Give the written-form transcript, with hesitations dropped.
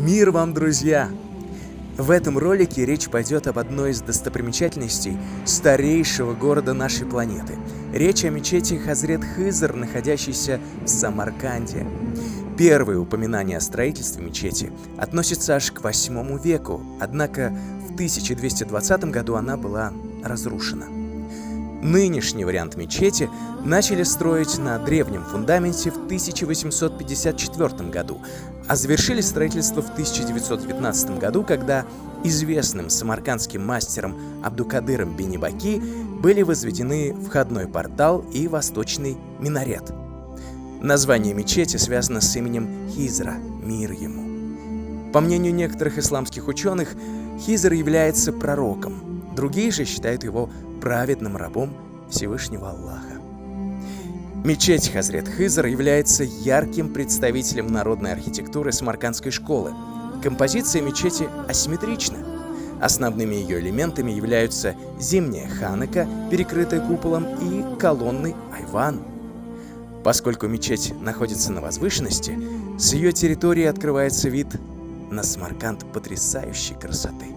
Мир вам, друзья! В этом ролике речь пойдет об одной из достопримечательностей старейшего города нашей планеты. Речь о мечети Хазрет-Хызр, находящейся в Самарканде. Первые упоминания о строительстве мечети относятся аж к VIII веку, однако в 1220 году она была разрушена. Нынешний вариант мечети начали строить на древнем фундаменте в 1854 году, а завершили строительство в 1919 году, когда известным самаркандским мастером Абдукадыром Бенебаки были возведены входной портал и восточный минарет. Название мечети связано с именем Хизра, мир ему. По мнению некоторых исламских ученых, Хизр является пророком, другие же считают его праведным рабом Всевышнего Аллаха. Мечеть Хазрет-Хызр является ярким представителем народной архитектуры самаркандской школы. Композиция мечети асимметрична. Основными ее элементами являются зимняя ханака, перекрытая куполом, и колонны айван. Поскольку мечеть находится на возвышенности, с ее территории открывается вид на Самарканд потрясающей красоты.